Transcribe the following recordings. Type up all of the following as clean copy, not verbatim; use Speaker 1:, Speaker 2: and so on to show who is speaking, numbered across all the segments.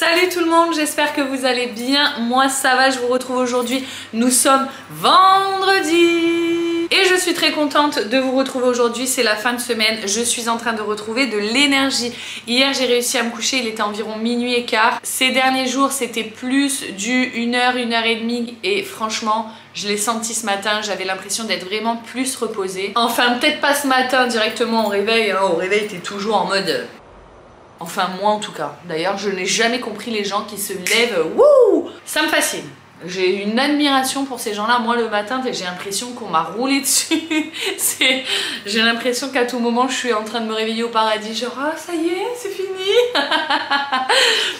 Speaker 1: Salut tout le monde, j'espère que vous allez bien. Moi ça va, je vous retrouve aujourd'hui. Nous sommes vendredi. Et je suis très contente de vous retrouver aujourd'hui, c'est la fin de semaine. Je suis en train de retrouver de l'énergie. Hier j'ai réussi à me coucher, il était environ minuit et quart. Ces derniers jours c'était plus du 1h, 1h30 et franchement... je l'ai senti ce matin, j'avais l'impression d'être vraiment plus reposée. Enfin, peut-être pas ce matin directement au réveil, hein. Au réveil, t'es toujours en mode... Enfin, moi en tout cas. D'ailleurs, je n'ai jamais compris les gens qui se lèvent. Wouh! Ça me fascine. J'ai une admiration pour ces gens-là. Moi, le matin, j'ai l'impression qu'on m'a roulé dessus. J'ai l'impression qu'à tout moment, je suis en train de me réveiller au paradis. Genre, ah, ça y est, c'est fini.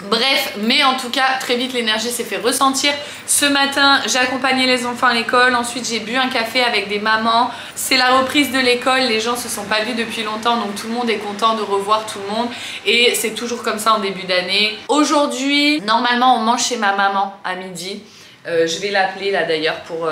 Speaker 1: Bref, mais en tout cas, très vite, l'énergie s'est fait ressentir. Ce matin, j'ai accompagné les enfants à l'école. Ensuite, j'ai bu un café avec des mamans. C'est la reprise de l'école. Les gens se sont pas vus depuis longtemps. Donc, tout le monde est content de revoir tout le monde. Et c'est toujours comme ça en début d'année. Aujourd'hui, normalement, on mange chez ma maman à midi. Je vais l'appeler là d'ailleurs pour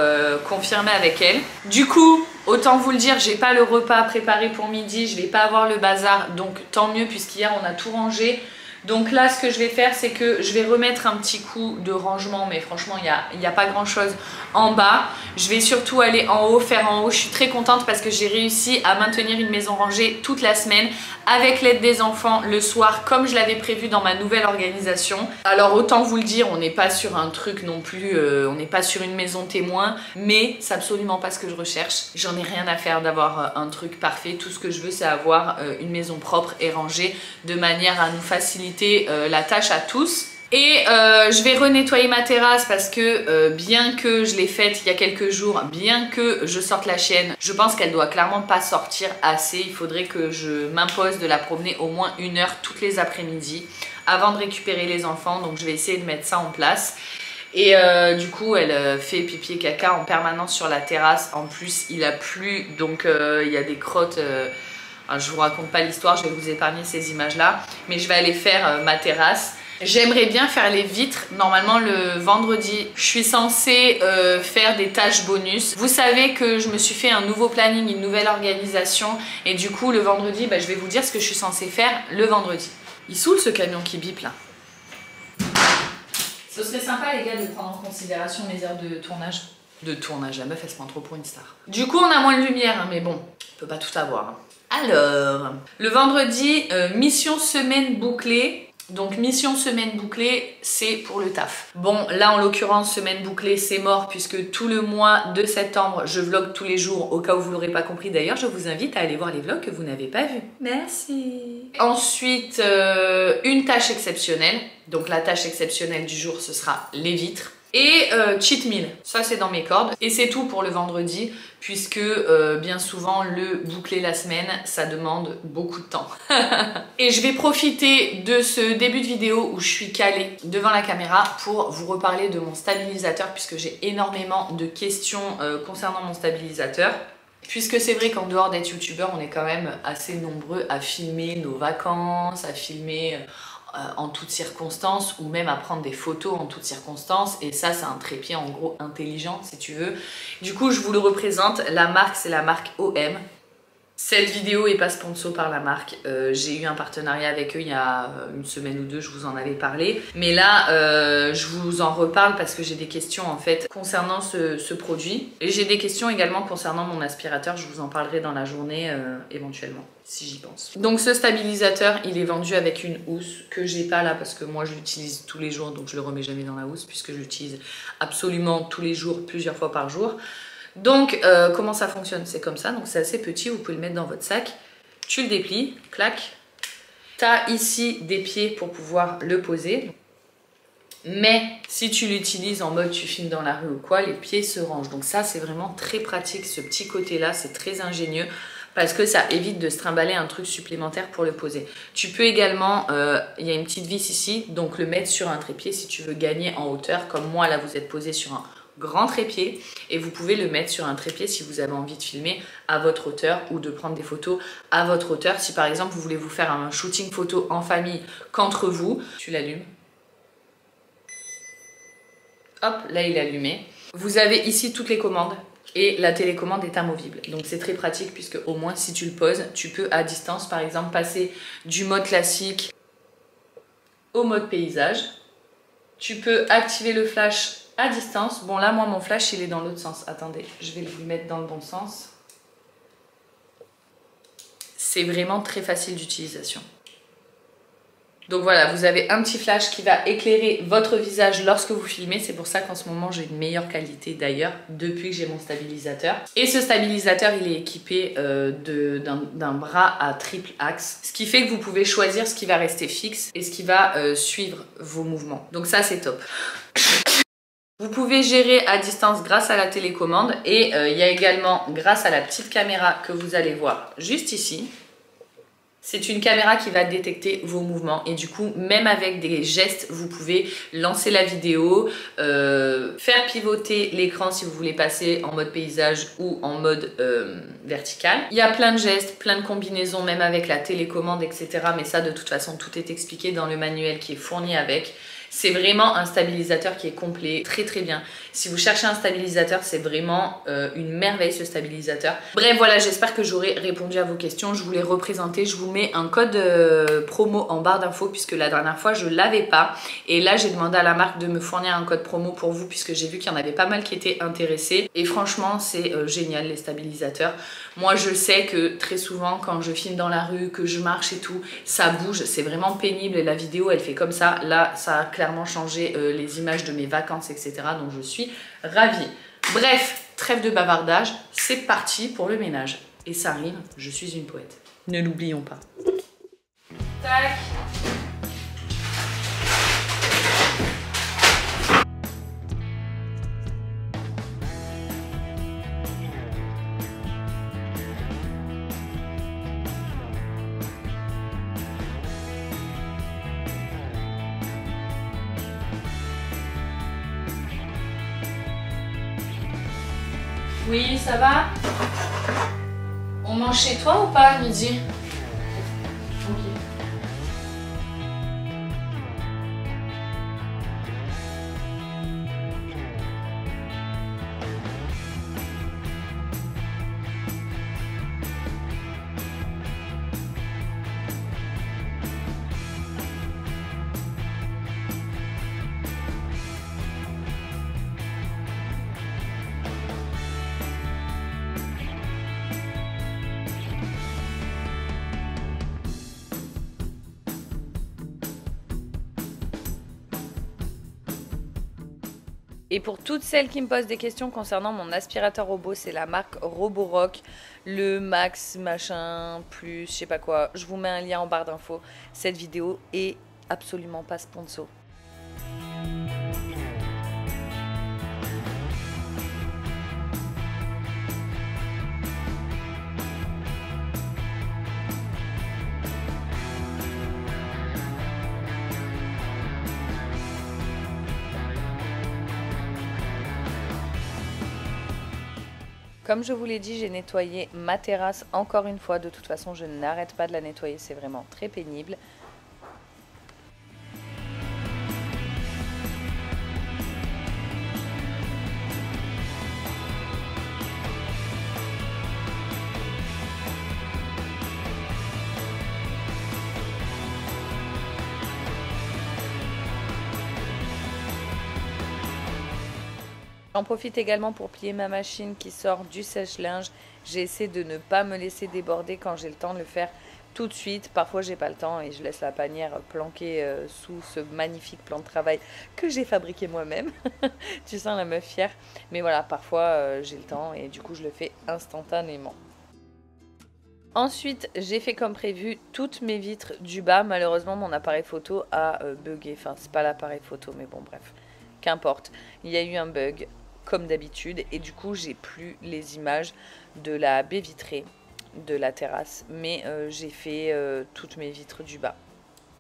Speaker 1: confirmer avec elle. Du coup, autant vous le dire, j'ai pas le repas préparé pour midi, je vais pas avoir le bazar, donc tant mieux puisqu'hier on a tout rangé. Donc là, ce que je vais faire, c'est que je vais remettre un petit coup de rangement, mais franchement, il n'y a pas grand-chose en bas. Je vais surtout aller en haut, faire en haut. Je suis très contente parce que j'ai réussi à maintenir une maison rangée toute la semaine avec l'aide des enfants le soir, comme je l'avais prévu dans ma nouvelle organisation. Alors, autant vous le dire, on n'est pas sur un truc non plus, on n'est pas sur une maison témoin, mais c'est absolument pas ce que je recherche. J'en ai rien à faire d'avoir un truc parfait. Tout ce que je veux, c'est avoir une maison propre et rangée de manière à nous faciliter la tâche à tous. Et je vais renettoyer ma terrasse parce que bien que je l'ai faite il y a quelques jours, bien que je sorte la chienne, je pense qu'elle doit clairement pas sortir assez. Il faudrait que je m'impose de la promener au moins 1 heure toutes les après-midi avant de récupérer les enfants. Donc je vais essayer de mettre ça en place. Et du coup elle fait pipi et caca en permanence sur la terrasse. En plus il a plu, donc il y a des crottes... je vous raconte pas l'histoire, je vais vous épargner ces images-là. Mais je vais aller faire ma terrasse. J'aimerais bien faire les vitres. Normalement, le vendredi, je suis censée faire des tâches bonus. Vous savez que je me suis fait un nouveau planning, une nouvelle organisation. Et du coup, le vendredi, je vais vous dire ce que je suis censée faire le vendredi. Il saoule ce camion qui bip là. Ce serait sympa, les gars, de prendre en considération mes heures de tournage. La meuf, elle se prend trop pour une star. Du coup, on a moins de lumière, hein, mais bon, on peut pas tout avoir. Alors, le vendredi, mission semaine bouclée. Donc mission semaine bouclée, c'est pour le taf. Bon, là en l'occurrence, semaine bouclée, c'est mort puisque tout le mois de septembre, je vlog tous les jours. Au cas où vous l'aurez pas compris d'ailleurs, je vous invite à aller voir les vlogs que vous n'avez pas vus. Merci. Ensuite, une tâche exceptionnelle. Donc la tâche exceptionnelle du jour, ce sera les vitres. Et cheat meal, ça c'est dans mes cordes. Et c'est tout pour le vendredi, puisque bien souvent le boucler la semaine, ça demande beaucoup de temps. Et je vais profiter de ce début de vidéo où je suis calée devant la caméra pour vous reparler de mon stabilisateur, puisque j'ai énormément de questions concernant mon stabilisateur. Puisque c'est vrai qu'en dehors d'être youtubeur, on est quand même assez nombreux à filmer nos vacances, à filmer... en toutes circonstances, ou même à prendre des photos en toutes circonstances. Et ça, c'est un trépied en gros intelligent si tu veux. Du coup, je vous le représente. La marque, c'est la marque OM. Cette vidéo est pas sponsor par la marque. J'ai eu un partenariat avec eux il y a une semaine ou deux, je vous en avais parlé. Mais là, je vous en reparle parce que j'ai des questions en fait concernant ce produit. Et j'ai des questions également concernant mon aspirateur. Je vous en parlerai dans la journée éventuellement, si j'y pense. Donc ce stabilisateur, il est vendu avec une housse que j'ai pas là parce que moi je l'utilise tous les jours, donc je le remets jamais dans la housse puisque je l'utilise absolument tous les jours, plusieurs fois par jour. Donc comment ça fonctionne? C'est comme ça, donc c'est assez petit, vous pouvez le mettre dans votre sac, tu le déplies, clac. T'as ici des pieds pour pouvoir le poser. Mais si tu l'utilises en mode tu filmes dans la rue ou quoi, les pieds se rangent. Donc ça c'est vraiment très pratique, ce petit côté là, c'est très ingénieux. Parce que ça évite de se trimballer un truc supplémentaire pour le poser. Tu peux également, il y a une petite vis ici, donc le mettre sur un trépied si tu veux gagner en hauteur. Comme moi là vous êtes posé sur un grand trépied et vous pouvez le mettre sur un trépied si vous avez envie de filmer à votre hauteur ou de prendre des photos à votre hauteur. Si par exemple vous voulez vous faire un shooting photo en famille qu'entre vous, tu l'allumes. Hop, là il est allumé. Vous avez ici toutes les commandes. Et la télécommande est amovible. Donc c'est très pratique puisque au moins si tu le poses, tu peux à distance par exemple passer du mode classique au mode paysage. Tu peux activer le flash à distance. Bon là, moi, mon flash, il est dans l'autre sens. Attendez, je vais le mettre dans le bon sens. C'est vraiment très facile d'utilisation. Donc voilà, vous avez un petit flash qui va éclairer votre visage lorsque vous filmez. C'est pour ça qu'en ce moment, j'ai une meilleure qualité d'ailleurs, depuis que j'ai mon stabilisateur. Et ce stabilisateur, il est équipé d'un bras à triple axe. Ce qui fait que vous pouvez choisir ce qui va rester fixe et ce qui va suivre vos mouvements. Donc ça, c'est top. Vous pouvez gérer à distance grâce à la télécommande. Et il y a également, grâce à la petite caméra que vous allez voir juste ici, c'est une caméra qui va détecter vos mouvements et du coup, même avec des gestes, vous pouvez lancer la vidéo, faire pivoter l'écran si vous voulez passer en mode paysage ou en mode vertical. Il y a plein de gestes, plein de combinaisons, même avec la télécommande, etc. Mais ça, de toute façon, tout est expliqué dans le manuel qui est fourni avec. C'est vraiment un stabilisateur qui est complet, très très bien. Si vous cherchez un stabilisateur, c'est vraiment une merveille ce stabilisateur. Bref, voilà, j'espère que j'aurai répondu à vos questions. Je vous l'ai représenté. Je vous mets un code promo en barre d'infos puisque la dernière fois, je ne l'avais pas. Et là, j'ai demandé à la marque de me fournir un code promo pour vous puisque j'ai vu qu'il y en avait pas mal qui étaient intéressés. Et franchement, c'est génial les stabilisateurs. Moi, je sais que très souvent, quand je filme dans la rue, que je marche et tout, ça bouge. C'est vraiment pénible et la vidéo, elle fait comme ça. Là, ça a clairement changé les images de mes vacances, etc. Donc, je suis ravie. Bref, trêve de bavardage, c'est parti pour le ménage. Et ça rime, je suis une poète. Ne l'oublions pas. Tac. Oui, ça va? On mange chez toi ou pas à midi? Ok. Et pour toutes celles qui me posent des questions concernant mon aspirateur robot, c'est la marque Roborock, le Max machin plus je sais pas quoi. Je vous mets un lien en barre d'infos. Cette vidéo est absolument pas sponsor. Comme je vous l'ai dit, j'ai nettoyé ma terrasse encore une fois. De toute façon, je n'arrête pas de la nettoyer, c'est vraiment très pénible. J'en profite également pour plier ma machine qui sort du sèche-linge. J'ai essayé de ne pas me laisser déborder quand j'ai le temps de le faire tout de suite. Parfois j'ai pas le temps et je laisse la panière planquée sous ce magnifique plan de travail que j'ai fabriqué moi-même. Tu sens la meuf fière. Mais voilà, parfois j'ai le temps et du coup je le fais instantanément. Ensuite, j'ai fait comme prévu toutes mes vitres du bas. Malheureusement, mon appareil photo a bugué. Enfin, c'est pas l'appareil photo, mais bon, bref. Qu'importe. Il y a eu un bug, comme d'habitude. Et du coup, j'ai plus les images de la baie vitrée de la terrasse. Mais j'ai fait toutes mes vitres du bas.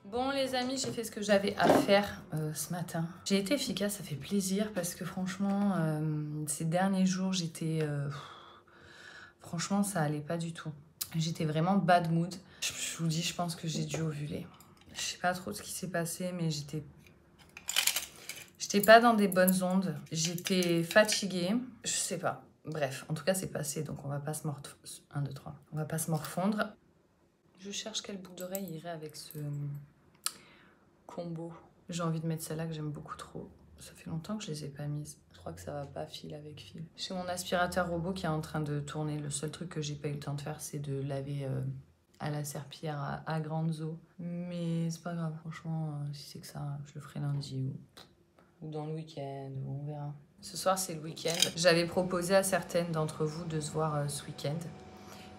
Speaker 1: Bon les amis, j'ai fait ce que j'avais à faire ce matin. J'ai été efficace, ça fait plaisir parce que franchement, ces derniers jours, j'étais... franchement, ça allait pas du tout. J'étais vraiment bad mood. Je vous dis, je pense que j'ai dû ovuler. Je sais pas trop ce qui s'est passé, mais j'étais pas dans des bonnes ondes. J'étais fatiguée. Je sais pas. Bref, en tout cas, c'est passé. Donc, on va pas se morfondre. 1, 2, 3. On va pas se morfondre. Je cherche quelle boucle d'oreille irait avec ce combo. J'ai envie de mettre celle-là que j'aime beaucoup trop. Ça fait longtemps que je les ai pas mises. Je crois que ça va pas fil avec fil. J'ai mon aspirateur robot qui est en train de tourner. Le seul truc que j'ai pas eu le temps de faire, c'est de laver à la serpillière à grandes eaux. Mais c'est pas grave, franchement, si c'est que ça, je le ferai lundi ou dans le week-end, ou on verra. Ce soir, c'est le week-end. J'avais proposé à certaines d'entre vous de se voir ce week-end.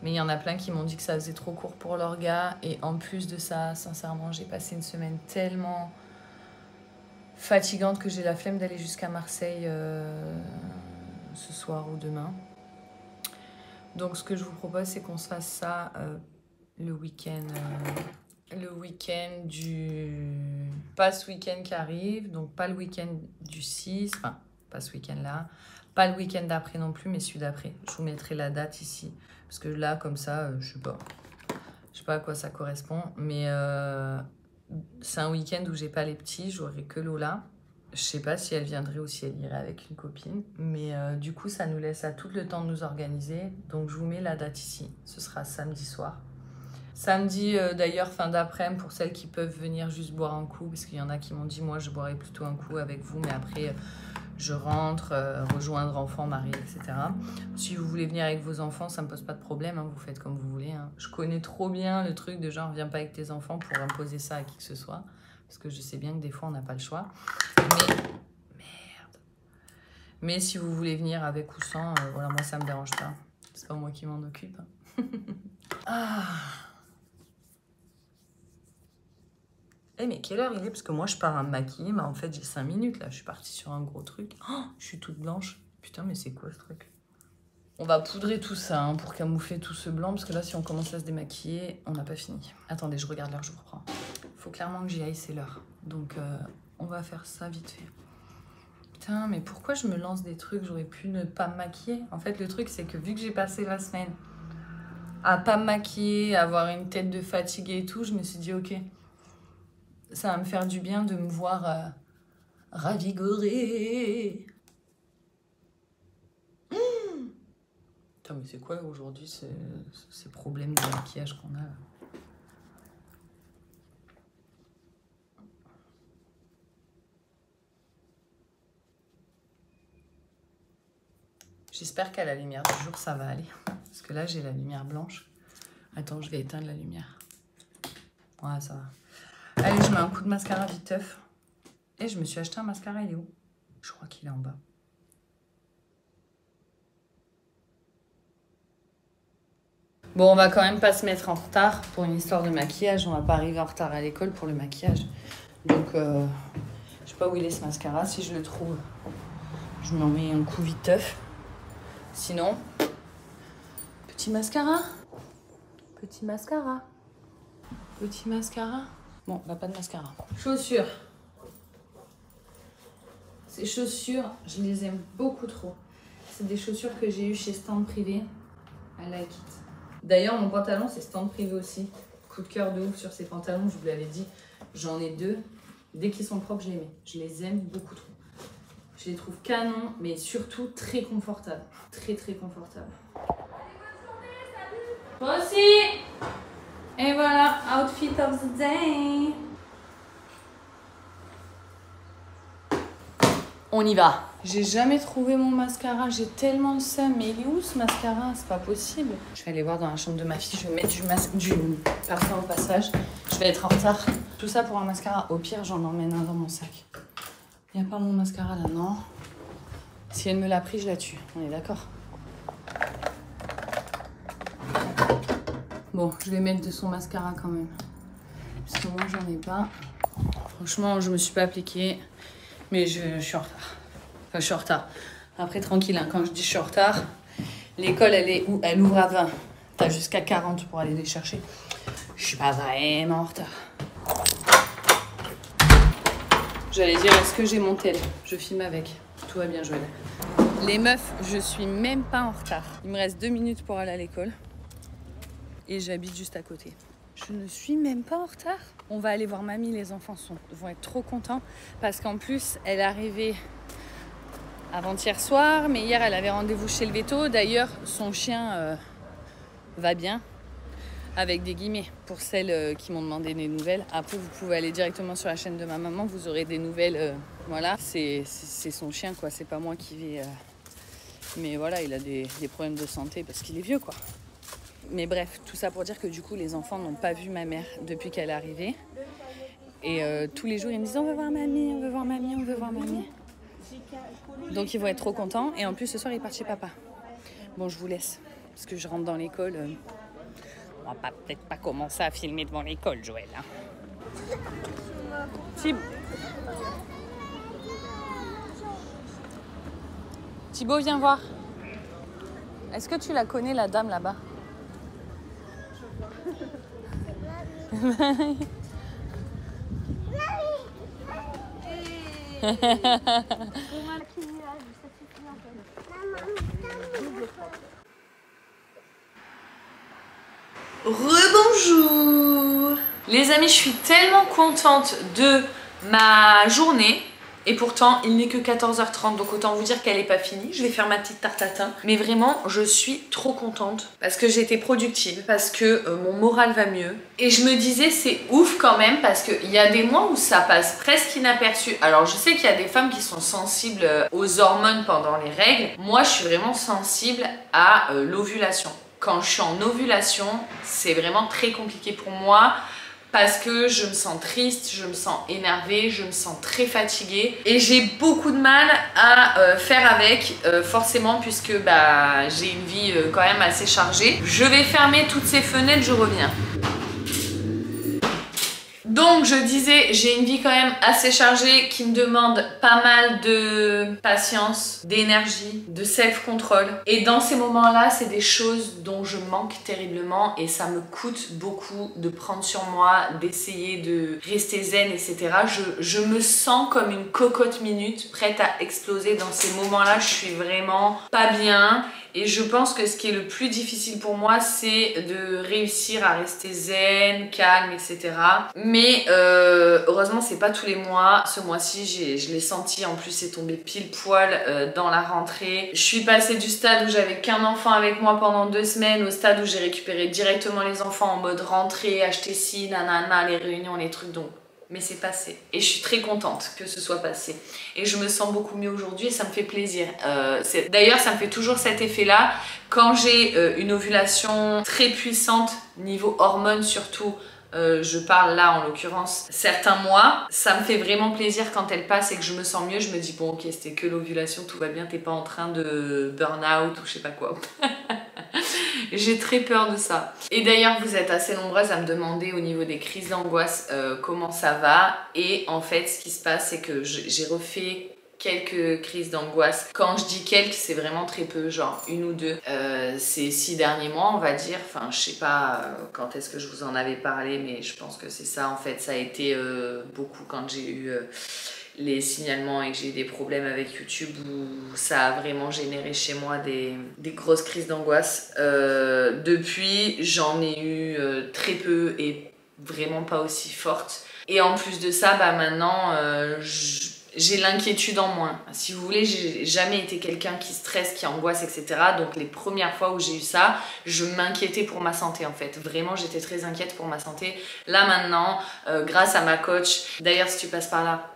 Speaker 1: Mais il y en a plein qui m'ont dit que ça faisait trop court pour leur gars. Et en plus de ça, sincèrement, j'ai passé une semaine tellement fatigante que j'ai la flemme d'aller jusqu'à Marseille ce soir ou demain. Donc ce que je vous propose, c'est qu'on se fasse ça le week-end du... Pas ce week-end qui arrive, donc pas le week-end du 6, enfin pas ce week-end-là, pas le week-end d'après non plus, mais celui d'après. Je vous mettrai la date ici, parce que là, comme ça, je sais pas à quoi ça correspond, mais c'est un week-end où j'ai pas les petits, j'aurai que Lola. Je sais pas si elle viendrait ou si elle irait avec une copine, mais du coup, ça nous laisse à tout le temps de nous organiser, donc je vous mets la date ici, ce sera samedi soir. Samedi, d'ailleurs, fin d'après-midi, pour celles qui peuvent venir juste boire un coup, parce qu'il y en a qui m'ont dit, moi, je boirais plutôt un coup avec vous, mais après, je rentre, rejoindre enfants, mari, etc. Si vous voulez venir avec vos enfants, ça me pose pas de problème, hein, vous faites comme vous voulez. Hein. Je connais trop bien le truc de genre, viens pas avec tes enfants pour imposer ça à qui que ce soit, parce que je sais bien que des fois, on n'a pas le choix. Mais si vous voulez venir avec ou sans, voilà, moi, ça me dérange pas. C'est pas moi qui m'en occupe. Hein. Ah. Eh mais quelle heure il est? Parce que moi je pars à me maquiller, mais en fait j'ai 5 minutes là, je suis partie sur un gros truc. Oh, je suis toute blanche. Putain mais c'est quoi ce truc? On va poudrer tout ça hein, pour camoufler tout ce blanc, parce que là si on commence à se démaquiller, on n'a pas fini. Attendez, je regarde l'heure, je vous reprends. Faut clairement que j'y aille, c'est l'heure. Donc on va faire ça vite fait. Putain mais pourquoi je me lance des trucs? J'aurais pu ne pas me maquiller. En fait le truc c'est que vu que j'ai passé la semaine à pas me maquiller, à avoir une tête de fatiguée et tout, je me suis dit ok, ça va me faire du bien de me voir ravigorée. Putain, mais c'est quoi aujourd'hui ces problèmes de maquillage qu'on a là? J'espère qu'à la lumière du jour, ça va aller. Parce que là, j'ai la lumière blanche. Attends, je vais éteindre la lumière. Ouais, ça va. Allez, je mets un coup de mascara viteuf. Et je me suis acheté un mascara, il est où? Je crois qu'il est en bas. Bon, on va quand même pas se mettre en retard pour une histoire de maquillage. On va pas arriver en retard à l'école pour le maquillage. Donc, je sais pas où il est ce mascara. Si je le trouve, je m'en mets un coup viteuf. Sinon, petit mascara. Petit mascara. Petit mascara. Bon, bah pas de mascara. Chaussures. Ces chaussures, je les aime beaucoup trop. C'est des chaussures que j'ai eues chez Stand Privé. I like it. D'ailleurs, mon pantalon, c'est Stand Privé aussi. Coup de cœur de ouf sur ces pantalons, je vous l'avais dit. J'en ai 2. Dès qu'ils sont propres, je les mets. Je les aime beaucoup trop. Je les trouve canons, mais surtout très confortables. Très, très confortables. Moi aussi! Et voilà, outfit of the day. On y va. J'ai jamais trouvé mon mascara, j'ai tellement le seum. Mais il est où ce mascara? C'est pas possible. Je vais aller voir dans la chambre de ma fille, je vais mettre du parfum au passage. Je vais être en retard. Tout ça pour un mascara. Au pire, j'en emmène un dans mon sac. Il n'y a pas mon mascara là, non? Si elle me l'a pris, je la tue. On est d'accord? Bon, je vais mettre de son mascara quand même. Parce que moi, j'en ai pas. Franchement, je me suis pas appliquée. Mais je suis en retard. Enfin, je suis en retard. Après, tranquille, hein, quand je dis je suis en retard, l'école, elle ouvre à 20. T'as jusqu'à 40 pour aller les chercher. Je suis pas vraiment en retard. J'allais dire, est-ce que j'ai mon tel? Je filme avec. Tout va bien, Joël. Les meufs, je suis même pas en retard. Il me reste 2 minutes pour aller à l'école. Et j'habite juste à côté. Je ne suis même pas en retard. On va aller voir mamie, les enfants vont être trop contents. Parce qu'en plus, elle est arrivée avant-hier soir. Mais hier, elle avait rendez-vous chez le veto. D'ailleurs, son chien va bien. avec des guillemets, pour celles qui m'ont demandé des nouvelles. Après, vous pouvez aller directement sur la chaîne de ma maman, vous aurez des nouvelles. Voilà, c'est son chien, quoi. C'est pas moi qui vais... Mais voilà, il a des problèmes de santé parce qu'il est vieux, quoi. Mais bref, tout ça pour dire que du coup, les enfants n'ont pas vu ma mère depuis qu'elle est arrivée. Et tous les jours, ils me disent « On veut voir mamie, on veut voir mamie, on veut voir mamie ». Donc, ils vont être trop contents. Et en plus, ce soir, ils partent chez papa. Bon, je vous laisse, parce que je rentre dans l'école. On va peut-être pas commencer à filmer devant l'école, Joël. Hein. Thibaut, viens voir. Est-ce que tu la connais, la dame là-bas? Rebonjour. Les amis, je suis tellement contente de ma journée. Et pourtant, il n'est que 14h30, donc autant vous dire qu'elle n'est pas finie. Je vais faire ma petite tarte tatin. Mais vraiment, je suis trop contente parce que j'ai été productive, parce que mon moral va mieux. Et je me disais, c'est ouf quand même, parce qu'il y a des mois où ça passe presque inaperçu. Alors, je sais qu'il y a des femmes qui sont sensibles aux hormones pendant les règles. Moi, je suis vraiment sensible à l'ovulation. Quand je suis en ovulation, c'est vraiment très compliqué pour moi. Parce que je me sens triste, je me sens énervée, je me sens très fatiguée. Et j'ai beaucoup de mal à faire avec, forcément, puisque j'ai une vie quand même assez chargée. Je vais fermer toutes ces fenêtres, je reviens. Donc je disais, j'ai une vie quand même assez chargée qui me demande pas mal de patience, d'énergie, de self-control. Et dans ces moments-là, c'est des choses dont je manque terriblement et ça me coûte beaucoup de prendre sur moi, d'essayer de rester zen, etc. Je me sens comme une cocotte minute, prête à exploser. Dans ces moments-là, je suis vraiment pas bien. Et je pense que ce qui est le plus difficile pour moi, c'est de réussir à rester zen, calme, etc. Mais heureusement, c'est pas tous les mois. Ce mois-ci, je l'ai senti. En plus, c'est tombé pile poil dans la rentrée. Je suis passée du stade où j'avais qu'un enfant avec moi pendant 2 semaines au stade où j'ai récupéré directement les enfants en mode rentrée, acheter ci, nanana, les réunions, les trucs. Donc, mais c'est passé. Et je suis très contente que ce soit passé. Et je me sens beaucoup mieux aujourd'hui et ça me fait plaisir. D'ailleurs, ça me fait toujours cet effet-là. Quand j'ai une ovulation très puissante, niveau hormones surtout, je parle là en l'occurrence certains mois, ça me fait vraiment plaisir quand elle passe et que je me sens mieux. Je me dis bon ok, c'était que l'ovulation, tout va bien, t'es pas en train de burn out ou je sais pas quoi. J'ai très peur de ça. Et d'ailleurs, vous êtes assez nombreuses à me demander au niveau des crises d'angoisse comment ça va. Et en fait, ce qui se passe, c'est que j'ai refait quelques crises d'angoisse. Quand je dis quelques, c'est vraiment très peu, genre 1 ou 2. Ces 6 derniers mois, on va dire. Enfin, je sais pas quand est-ce que je vous en avais parlé, mais je pense que c'est ça. En fait, ça a été beaucoup quand j'ai eu les signalements et que j'ai eu des problèmes avec YouTube où ça a vraiment généré chez moi des grosses crises d'angoisse. Depuis, j'en ai eu très peu et vraiment pas aussi fortes. Et en plus de ça, maintenant, j'ai l'inquiétude en moins. Si vous voulez, j'ai jamais été quelqu'un qui stresse, qui angoisse, etc. Donc les premières fois où j'ai eu ça, je m'inquiétais pour ma santé en fait. Vraiment, j'étais très inquiète pour ma santé. Là maintenant, grâce à ma coach, d'ailleurs si tu passes par là,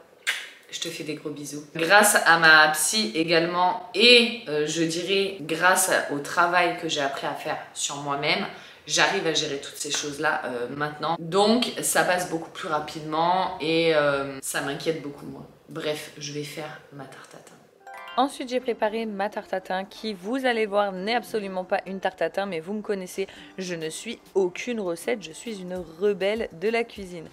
Speaker 1: je te fais des gros bisous. Grâce à ma psy également et je dirais grâce au travail que j'ai appris à faire sur moi-même, j'arrive à gérer toutes ces choses-là maintenant. Donc ça passe beaucoup plus rapidement et ça m'inquiète beaucoup moins. Bref, je vais faire ma tarte tatin. Ensuite, j'ai préparé ma tarte tatin qui, vous allez voir, n'est absolument pas une tarte tatin, mais vous me connaissez, je ne suis aucune recette, je suis une rebelle de la cuisine.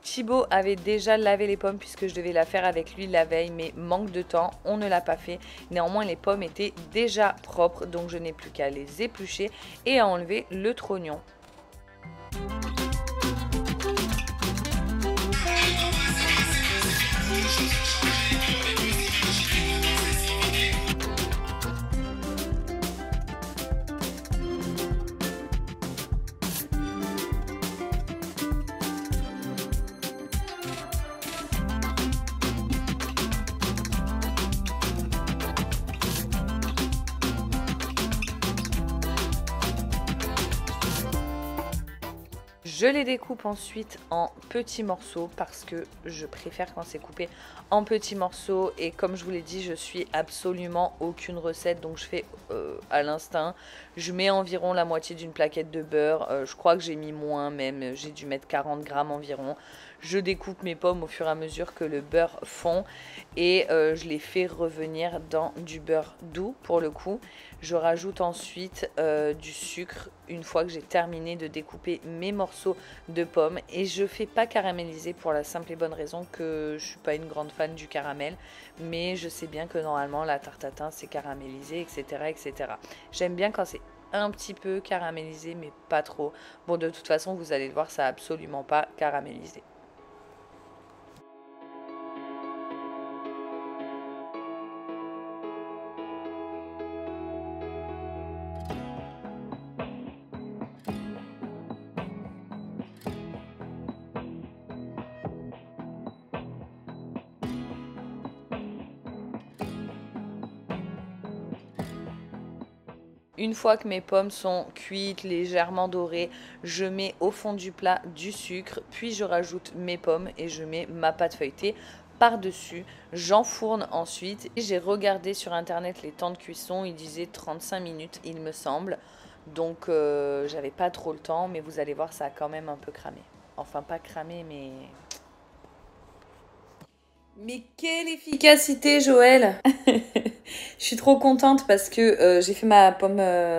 Speaker 1: Thibaut avait déjà lavé les pommes puisque je devais la faire avec lui la veille, mais manque de temps, on ne l'a pas fait. Néanmoins, les pommes étaient déjà propres, donc je n'ai plus qu'à les éplucher et à enlever le trognon. Je les découpe ensuite en petits morceaux parce que je préfère quand c'est coupé en petits morceaux. Et comme je vous l'ai dit, je suis absolument aucune recette, donc je fais à l'instinct. Je mets environ la moitié d'une plaquette de beurre. Je crois que j'ai mis moins même, j'ai dû mettre 40 grammes environ. Je découpe mes pommes au fur et à mesure que le beurre fond et je les fais revenir dans du beurre doux pour le coup. Je rajoute ensuite du sucre une fois que j'ai terminé de découper mes morceaux de pommes et je ne fais pas caraméliser pour la simple et bonne raison que je ne suis pas une grande fan du caramel, mais je sais bien que normalement la tarte tatin c'est caramélisé, etc. etc. J'aime bien quand c'est un petit peu caramélisé mais pas trop. Bon, de toute façon vous allez le voir, ça n'a absolument pas caramélisé. Une fois que mes pommes sont cuites, légèrement dorées, je mets au fond du plat du sucre, puis je rajoute mes pommes et je mets ma pâte feuilletée par-dessus. J'enfourne ensuite. J'ai regardé sur internet les temps de cuisson, il disait 35 minutes il me semble. Donc j'avais pas trop le temps, mais vous allez voir ça a quand même un peu cramé. Enfin pas cramé mais... Mais quelle efficacité, Joël! Je suis trop contente parce que j'ai fait ma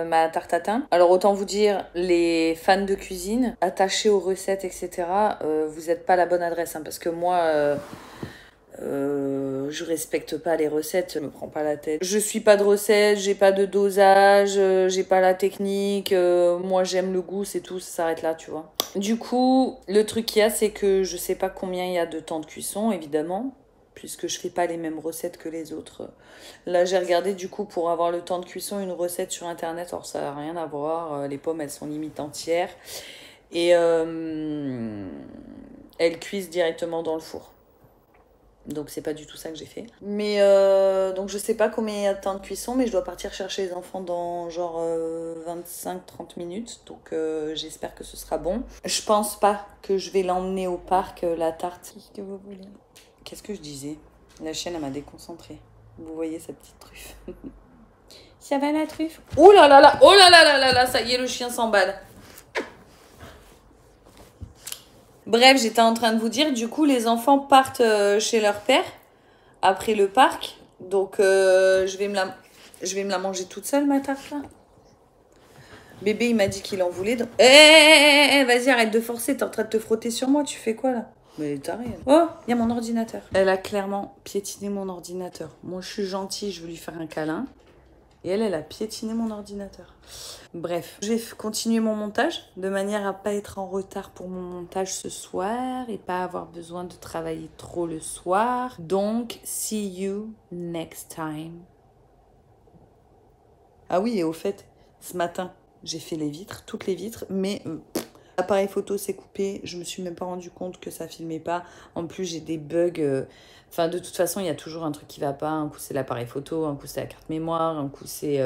Speaker 1: ma tarte tatin. Alors autant vous dire, les fans de cuisine, attachés aux recettes, etc., vous n'êtes pas la bonne adresse. Hein, parce que moi, je respecte pas les recettes, je me prends pas la tête. Je suis pas de recettes, j'ai pas de dosage, j'ai pas la technique. Moi j'aime le goût, c'est tout, ça s'arrête là, tu vois. Du coup, le truc qu'il y a, c'est que je sais pas combien il y a de temps de cuisson, évidemment, puisque je fais pas les mêmes recettes que les autres. Là, j'ai regardé du coup pour avoir le temps de cuisson une recette sur internet, alors ça n'a rien à voir, les pommes elles sont limite entières et elles cuisent directement dans le four. Donc c'est pas du tout ça que j'ai fait. Mais donc je sais pas combien il y a de temps de cuisson, mais je dois partir chercher les enfants dans genre 25-30 minutes. Donc j'espère que ce sera bon. Je pense pas que je vais l'emmener au parc, la tarte. Qu'est-ce que vous voulez ? Qu'est-ce que je disais? La chienne, elle m'a déconcentrée. Vous voyez sa petite truffe. Ça va la truffe? Oh là là là! Oh là là là là là! Ça y est, le chien s'emballe. Bref, j'étais en train de vous dire, du coup, les enfants partent chez leur père après le parc. Donc, je vais me la manger toute seule, ma tarte, là. Bébé, il m'a dit qu'il en voulait. Donc... vas-y, arrête de forcer. T'es en train de te frotter sur moi. Tu fais quoi, là? Mais t'as rien. Oh, il y a mon ordinateur. Elle a clairement piétiné mon ordinateur. Moi, je suis gentille, je veux lui faire un câlin. Et elle a piétiné mon ordinateur. Bref, je vais continuer mon montage de manière à pas être en retard pour mon montage ce soir et pas avoir besoin de travailler trop le soir. Donc, see you next time. Ah oui, et au fait, ce matin, j'ai fait les vitres, toutes les vitres, mais l'appareil photo s'est coupé, je me suis même pas rendu compte que ça filmait pas. En plus, j'ai des bugs. Enfin, de toute façon, il y a toujours un truc qui va pas. Un coup, c'est l'appareil photo, un coup, c'est la carte mémoire, un coup, c'est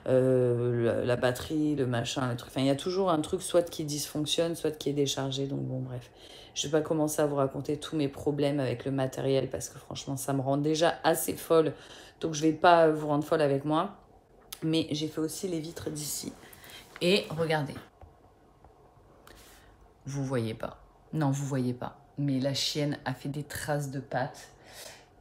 Speaker 1: la batterie, le machin, le truc. Enfin, il y a toujours un truc soit qui dysfonctionne, soit qui est déchargé. Donc bon, bref. Je vais pas commencer à vous raconter tous mes problèmes avec le matériel parce que franchement, ça me rend déjà assez folle. Donc, je vais pas vous rendre folle avec moi. Mais j'ai fait aussi les vitres d'ici. Et regardez. Vous voyez pas. Non, vous voyez pas. Mais la chienne a fait des traces de pattes.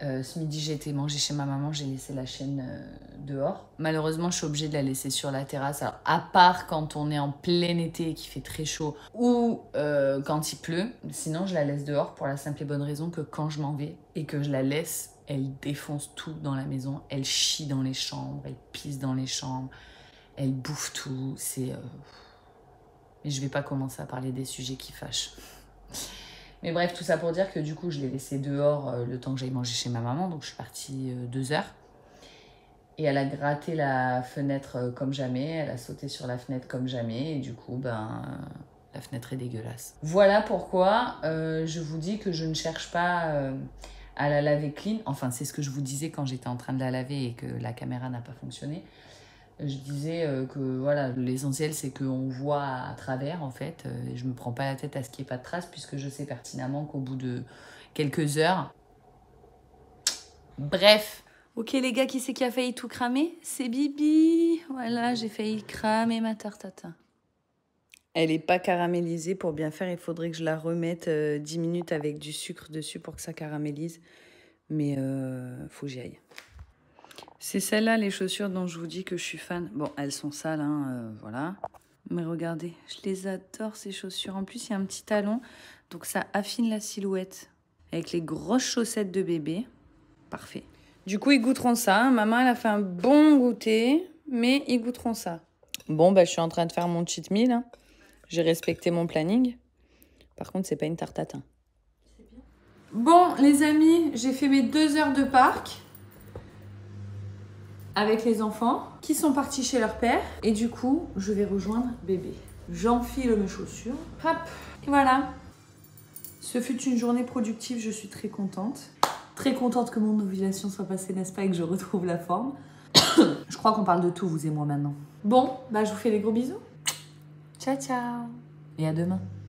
Speaker 1: Ce midi, j'ai été manger chez ma maman. J'ai laissé la chienne dehors. Malheureusement, je suis obligée de la laisser sur la terrasse. Alors, à part quand on est en plein été et qu'il fait très chaud ou quand il pleut. Sinon, je la laisse dehors pour la simple et bonne raison que quand je m'en vais et que je la laisse, elle défonce tout dans la maison. Elle chie dans les chambres. Elle pisse dans les chambres. Elle bouffe tout. C'est... Mais je vais pas commencer à parler des sujets qui fâchent. Mais bref, tout ça pour dire que du coup, je l'ai laissée dehors le temps que j'aille manger chez ma maman. Donc, je suis partie 2 heures. Et elle a gratté la fenêtre comme jamais. Elle a sauté sur la fenêtre comme jamais. Et du coup, la fenêtre est dégueulasse. Voilà pourquoi je vous dis que je ne cherche pas à la laver clean. Enfin, c'est ce que je vous disais quand j'étais en train de la laver et que la caméra n'a pas fonctionné. Je disais que voilà, l'essentiel c'est qu'on voit à travers en fait. Je me prends pas la tête à ce qu'il n'y ait pas de traces puisque je sais pertinemment qu'au bout de quelques heures... Bref. Ok les gars, qui c'est qui a failli tout cramer? C'est Bibi. Voilà, j'ai failli cramer ma tarte tatin. Elle n'est pas caramélisée. Pour bien faire, il faudrait que je la remette 10 minutes avec du sucre dessus pour que ça caramélise. Mais faut que j'y aille. C'est celles-là, les chaussures dont je vous dis que je suis fan. Bon, elles sont sales, hein, voilà. Mais regardez, je les adore, ces chaussures. En plus, il y a un petit talon, donc ça affine la silhouette. Avec les grosses chaussettes de bébé. Parfait. Du coup, ils goûteront ça. Maman, elle a fait un bon goûter, mais ils goûteront ça. Bon, bah, je suis en train de faire mon cheat meal. Hein. J'ai respecté mon planning. Par contre, c'est pas une tarte tatin. Bon, les amis, j'ai fait mes 2 heures de parc avec les enfants qui sont partis chez leur père. Et du coup, je vais rejoindre bébé. J'enfile mes chaussures. Hop, et voilà. Ce fut une journée productive, je suis très contente. Très contente que mon ovulation soit passée, n'est-ce pas, et que je retrouve la forme. Je crois qu'on parle de tout, vous et moi, maintenant. Bon, bah je vous fais des gros bisous. Ciao, ciao. Et à demain.